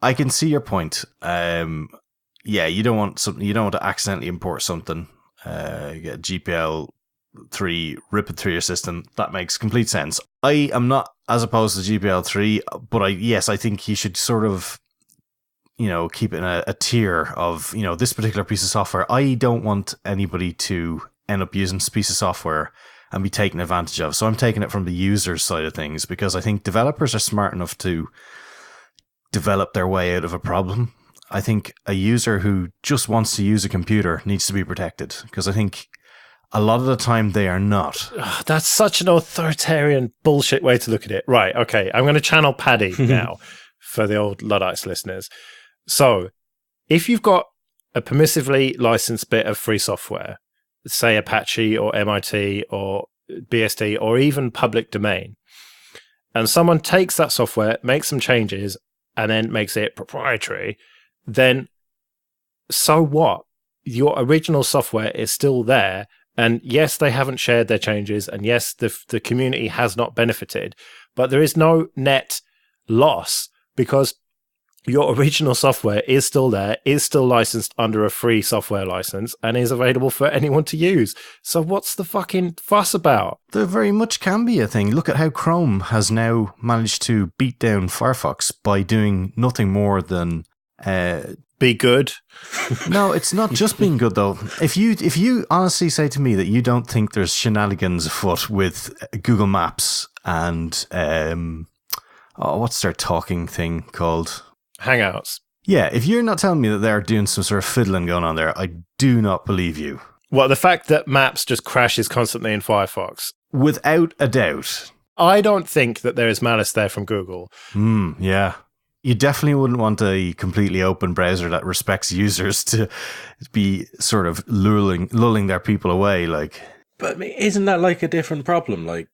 I can see your point. Yeah, you don't want to accidentally import something, get GPL3, rip it through your system. That makes complete sense. I am not as opposed to GPL3, but I think you should sort of, keep it in a tier of, this particular piece of software. I don't want anybody to end up using this piece of software and be taken advantage of. So I'm taking it from the user's side of things, because I think developers are smart enough to develop their way out of a problem. I think a user who just wants to use a computer needs to be protected, because I think a lot of the time they are not. Oh, that's such an authoritarian bullshit way to look at it. Right, okay, I'm going to channel Paddy now for the old Luddites listeners. So, if you've got a permissively licensed bit of free software, say Apache or MIT or BSD or even public domain, and someone takes that software, makes some changes, and then makes it proprietary, then so what? Your original software is still there, and yes, they haven't shared their changes, and yes, the community has not benefited, but there is no net loss, because your original software is still there, is still licensed under a free software license, and is available for anyone to use. So what's the fucking fuss about? There very much can be a thing. Look at how Chrome has now managed to beat down Firefox by doing nothing more than be good. No, it's not just being good, though. If you honestly say to me that you don't think there's shenanigans afoot with Google Maps and what's their talking thing called? Hangouts. Yeah, if you're not telling me that they're doing some sort of fiddling going on there, I do not believe you. Well, the fact that Maps just crashes constantly in Firefox. Without a doubt. I don't think that there is malice there from Google. Yeah. You definitely wouldn't want a completely open browser that respects users to be sort of lulling their people away. Like, but I mean, isn't that like a different problem? Like,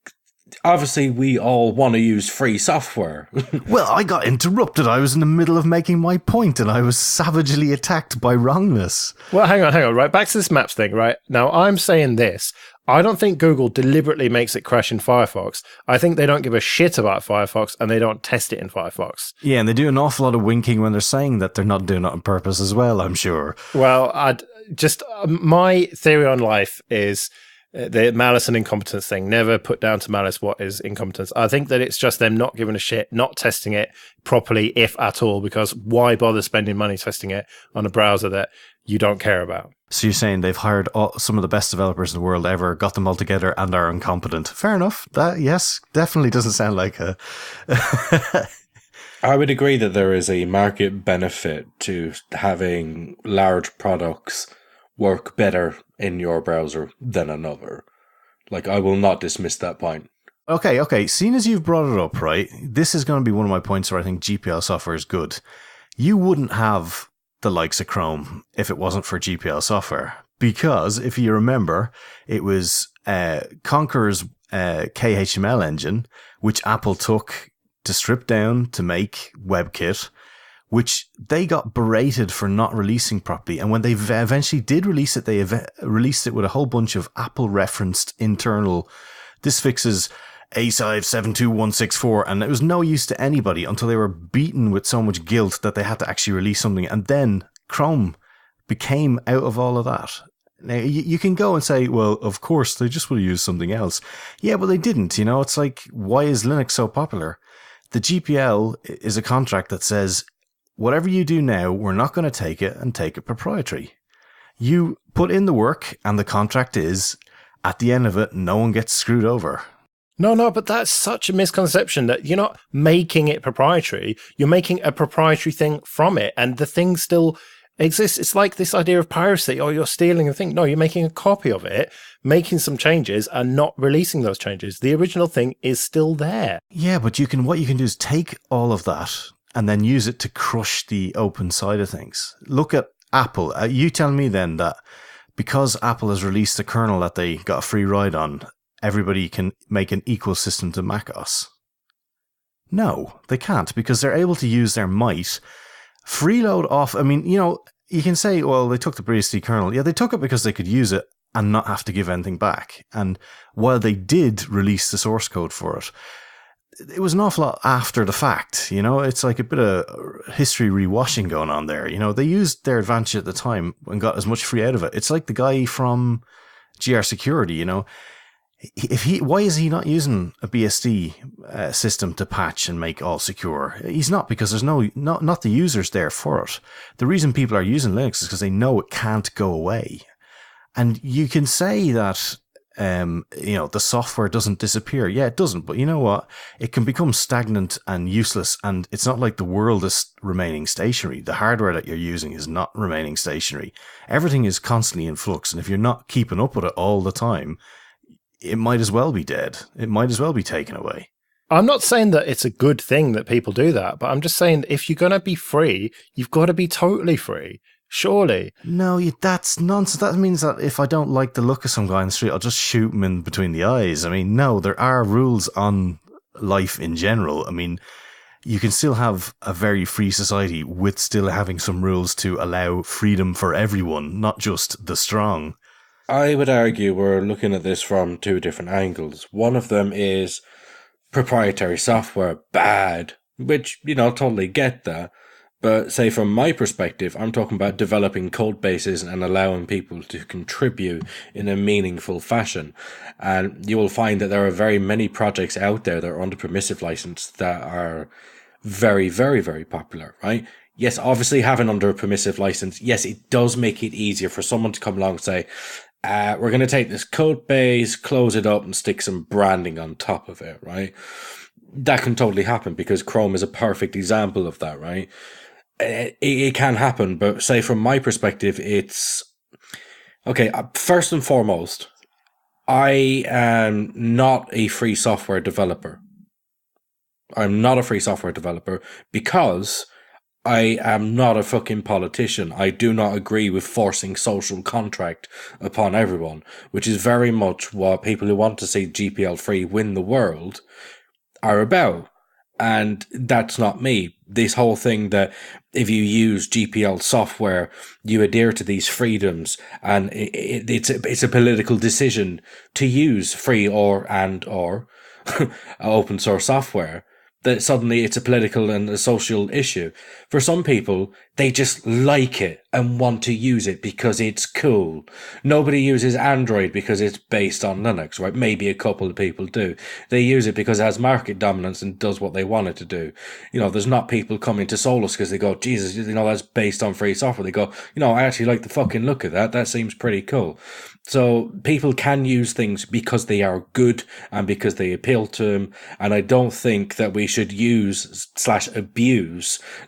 obviously, we all want to use free software. Well, I got interrupted. I was in the middle of making my point, and I was savagely attacked by wrongness. Well, hang on. Right, back to this Maps thing, right? Now, I'm saying this. I don't think Google deliberately makes it crash in Firefox. I think they don't give a shit about Firefox, and they don't test it in Firefox. Yeah, and they do an awful lot of winking when they're saying that they're not doing it on purpose as well, I'm sure. Well, my theory on life is the malice and incompetence thing. Never put down to malice what is incompetence. I think that it's just them not giving a shit, not testing it properly, if at all, because why bother spending money testing it on a browser that you don't care about? So you're saying they've hired some of the best developers in the world ever, got them all together, and are incompetent. Fair enough. That, yes, definitely doesn't sound like a... I would agree that there is a market benefit to having large products work better in your browser than another. Like, I will not dismiss that point. Okay. Seeing as you've brought it up, right, this is going to be one of my points where I think GPL software is good. You wouldn't have the likes of Chrome if it wasn't for GPL software. Because, if you remember, it was Conqueror's KHML engine, which Apple took to strip down to make WebKit, which they got berated for not releasing properly. And when they eventually did release it, they released it with a whole bunch of Apple-referenced internal, this fixes A5 72164, and it was no use to anybody until they were beaten with so much guilt that they had to actually release something. And then Chrome became out of all of that. Now, you can go and say, well, of course, they just would have used something else. Yeah, but they didn't. You know, it's like, why is Linux so popular? The GPL is a contract that says, whatever you do now, we're not going to take it and take it proprietary. You put in the work, and the contract is, at the end of it, no one gets screwed over. No, but that's such a misconception that you're not making it proprietary. You're making a proprietary thing from it, and the thing still exists. It's like this idea of piracy, or you're stealing a thing. No, you're making a copy of it, making some changes, and not releasing those changes. The original thing is still there. Yeah, but what you can do is take all of that and then use it to crush the open side of things. Look at Apple. You tell me then that because Apple has released a kernel that they got a free ride on, everybody can make an equal system to macOS. No, they can't, because they're able to use their might. Freeload off, I mean, you know, you can say, well, they took the BSD kernel. Yeah, they took it because they could use it and not have to give anything back. And while they did release the source code for it, it was an awful lot after the fact, you know? It's like a bit of history rewashing going on there. You know, they used their advantage at the time and got as much free out of it. It's like the guy from GR Security, you know? Why is he not using a BSD system to patch and make all secure? He's not, because there's not the users there for it. The reason people are using Linux is because they know it can't go away. And you can say that, you know, the software doesn't disappear. Yeah, it doesn't. But you know what? It can become stagnant and useless. And it's not like the world is remaining stationary. The hardware that you're using is not remaining stationary. Everything is constantly in flux. And if you're not keeping up with it all the time, it might as well be dead. It might as well be taken away. I'm not saying that it's a good thing that people do that, but I'm just saying if you're going to be free, you've got to be totally free. Surely. No, that's nonsense. That means that if I don't like the look of some guy on the street, I'll just shoot him in between the eyes. I mean, no, there are rules on life in general. I mean, you can still have a very free society with still having some rules to allow freedom for everyone, not just the strong. I would argue we're looking at this from two different angles. One of them is proprietary software bad, which, you know, totally get that. But say from my perspective, I'm talking about developing code bases and allowing people to contribute in a meaningful fashion. And you will find that there are very many projects out there that are under permissive license that are very, very, very popular, right? Yes, obviously having under a permissive license, yes, it does make it easier for someone to come along and say, we're going to take this code base, close it up, and stick some branding on top of it, right? That can totally happen because Chrome is a perfect example of that, right? It can happen, but say from my perspective, it's... Okay, first and foremost, I am not a free software developer. I'm not a free software developer because I am not a fucking politician. I do not agree with forcing social contract upon everyone, which is very much what people who want to see GPL free win the world are about. And that's not me. This whole thing that if you use GPL software, you adhere to these freedoms, and it's a political decision to use free or open source software. That suddenly it's a political and a social issue. For some people, they just like it and want to use it because it's cool. Nobody uses Android because it's based on Linux, right? Maybe a couple of people do. They use it because it has market dominance and does what they want it to do. You know, there's not people coming to Solus because they go, Jesus, you know, that's based on free software. They go, you know, I actually like the fucking look of that. That seems pretty cool. So people can use things because they are good and because they appeal to them. And I don't think that we should use/abuse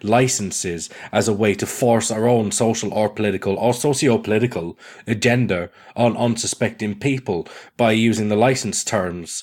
licenses as a way to force our own social or political or socio-political agenda on unsuspecting people by using the license terms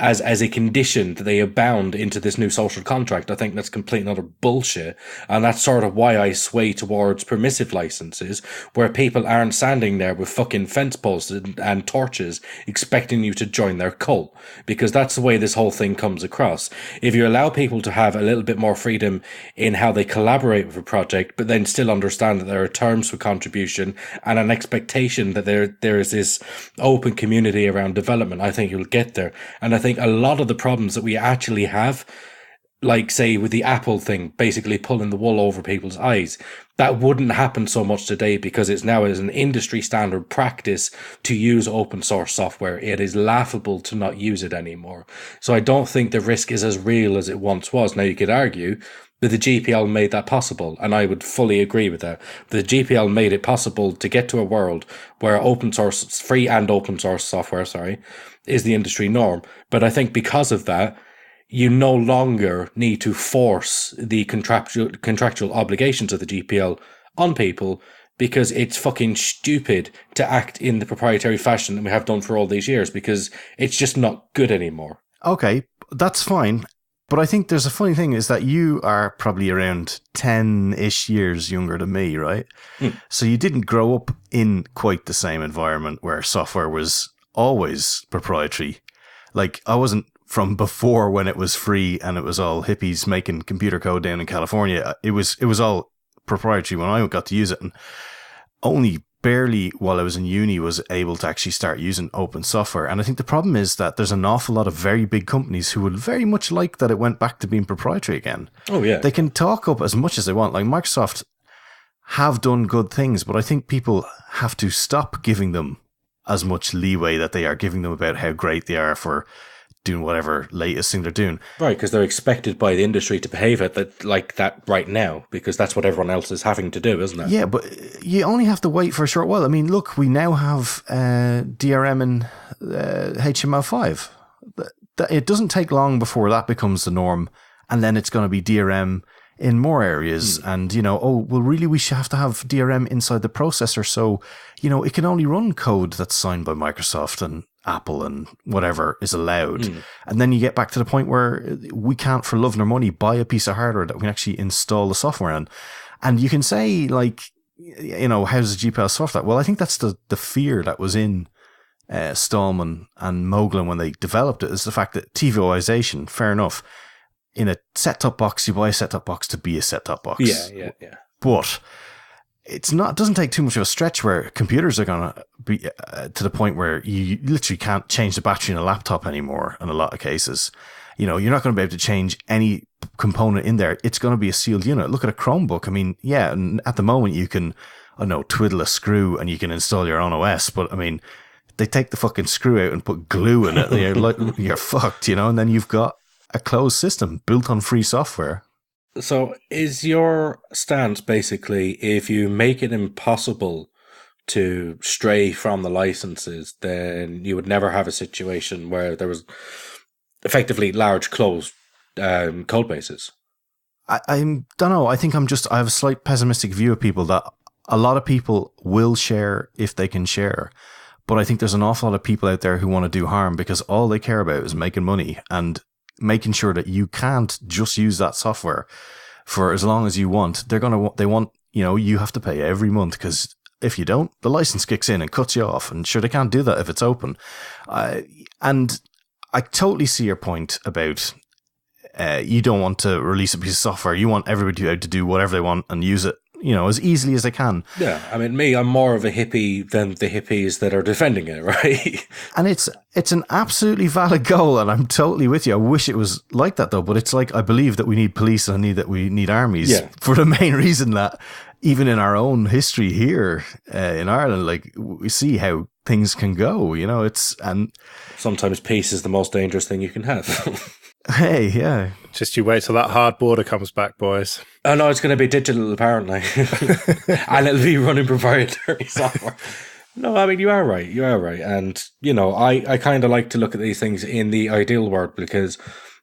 as a condition that they are bound into this new social contract. I think that's complete and utter bullshit. And that's sort of why I sway towards permissive licenses, where people aren't standing there with fucking fence posts and torches expecting you to join their cult, because that's the way this whole thing comes across. If you allow people to have a little bit more freedom in how they collaborate with a project, but then still understand that there are terms for contribution and an expectation that there is this open community around development, I think you'll get there. And I think a lot of the problems that we actually have, like say with the Apple thing, basically pulling the wool over people's eyes, that wouldn't happen so much today, because it's now as an industry standard practice to use open source software. It is laughable to not use it anymore. So I don't think the risk is as real as it once was. Now you could argue that the GPL made that possible, and I would fully agree with that. The GPL made it possible to get to a world where open source, free and open source software, is the industry norm. But I think because of that, you no longer need to force the contractual obligations of the GPL on people, because it's fucking stupid to act in the proprietary fashion that we have done for all these years, because it's just not good anymore. Okay, that's fine. But I think there's a funny thing is that you are probably around 10-ish years younger than me, right? So you didn't grow up in quite the same environment where software was always proprietary. Like, I wasn't from before when it was free and it was all hippies making computer code down in California. It was all proprietary when I got to use it, and only barely while I was in uni was able to actually start using open software. And I think the problem is that there's an awful lot of very big companies who would very much like that it went back to being proprietary again. Oh, yeah. They can talk up as much as they want. Like Microsoft have done good things, but I think people have to stop giving them as much leeway that they are giving them about how great they are for doing whatever latest thing they're doing. Right, because they're expected by the industry to behave like that right now, because that's what everyone else is having to do, isn't it? Yeah, but you only have to wait for a short while. I mean, look, we now have DRM and HTML5. It doesn't take long before that becomes the norm, and then it's going to be DRM in more areas. And, really we should have to have DRM inside the processor, so, it can only run code that's signed by Microsoft and Apple and whatever is allowed. And then you get back to the point where we can't, for love nor money, buy a piece of hardware that we can actually install the software on. And you can say, like, how's the GPL solve that? Well, I think that's the fear that was in Stallman and Moglen when they developed it, is the fact that TVOization, fair enough, in a set-top box, you buy a set-top box to be a set-top box. Yeah. But it doesn't take too much of a stretch where computers are going to be to the point where you literally can't change the battery in a laptop anymore in a lot of cases. You're not going to be able to change any component in there. It's going to be a sealed unit. Look at a Chromebook. I mean, yeah, and at the moment you can, twiddle a screw and you can install your own OS, but I mean, they take the fucking screw out and put glue in it. You're fucked, and then you've got a closed system built on free software. So is your stance basically, if you make it impossible to stray from the licenses, then you would never have a situation where there was effectively large closed code bases? I don't know. I think I have a slight pessimistic view of people, that a lot of people will share if they can share. But I think there's an awful lot of people out there who want to do harm, because all they care about is making money and making sure that you can't just use that software for as long as you want. They want, you have to pay every month, because if you don't, the license kicks in and cuts you off. And sure, they can't do that if it's open. And I totally see your point about you don't want to release a piece of software. You want everybody to be able to do whatever they want and use it, as easily as they can. Yeah, I mean, I'm more of a hippie than the hippies that are defending it, right? And it's an absolutely valid goal, and I'm totally with you. I wish it was like that, though. But it's like, I believe that we need police and we need armies, for the main reason that even in our own history here in Ireland, like, we see how things can go. And sometimes peace is the most dangerous thing you can have. Hey, yeah. Just you wait till that hard border comes back, boys. Oh, no, it's going to be digital, apparently. And it'll be running proprietary software. No, I mean, you are right. And, I kind of like to look at these things in the ideal world, because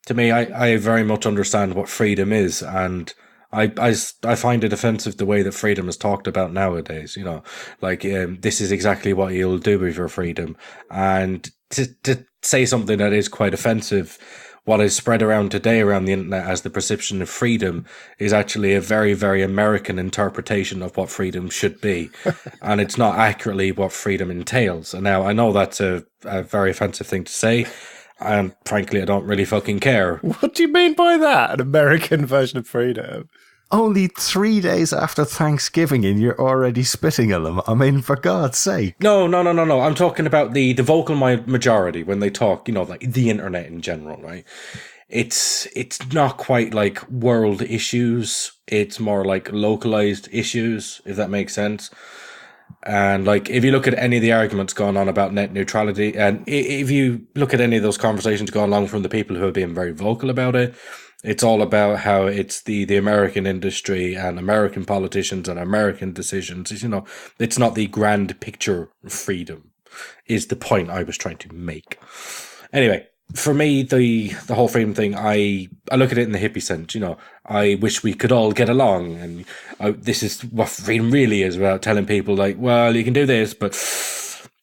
to me, I very much understand what freedom is. And I find it offensive the way that freedom is talked about nowadays. You know, like this is exactly what you'll do with your freedom, and to say something that is quite offensive. What is spread around today around the internet as the perception of freedom is actually a very, very American interpretation of what freedom should be. And it's not accurately what freedom entails. And now I know that's a very offensive thing to say. And frankly, I don't really fucking care. What do you mean by that? An American version of freedom? Only 3 days after Thanksgiving and you're already spitting on them. I mean, for God's sake. No. I'm talking about the vocal majority when they talk, you know, like the internet in general, right? It's not quite like world issues. It's more like localized issues, if that makes sense. And like, if you look at any of the arguments going on about net neutrality, and if you look at any of those conversations going along from the people who have been very vocal about it, it's all about how it's the American industry and American politicians and American decisions. You know, it's not the grand picture of freedom, is the point I was trying to make. Anyway, for me, the whole freedom thing, I look at it in the hippie sense. You know, I wish we could all get along, and this is what freedom really is about, telling people like, well, you can do this, but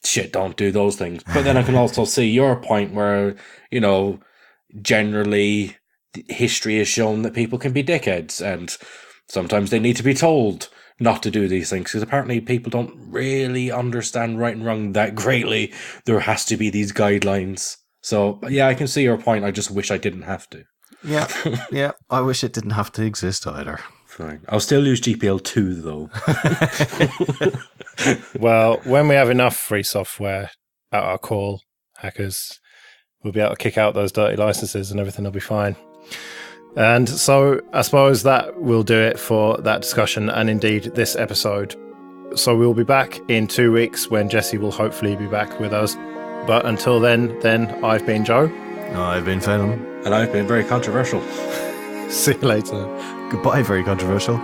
shit, don't do those things. But then I can also see your point where, you know, generally history has shown that people can be dickheads, and sometimes they need to be told not to do these things, because apparently people don't really understand right and wrong that greatly. There has to be these guidelines. So yeah, I can see your point. I just wish I didn't have to. Yeah. I wish it didn't have to exist either. Fine. I'll still use GPL2 though. Well, when we have enough free software at our call, hackers, we'll be able to kick out those dirty licenses and everything will be fine. And so I suppose that will do it for that discussion and indeed this episode. So we'll be back in 2 weeks when Jesse will hopefully be back with us. But until then I've been Joe. I've been Phelan. And I've been very controversial. See you later. Goodbye, very controversial.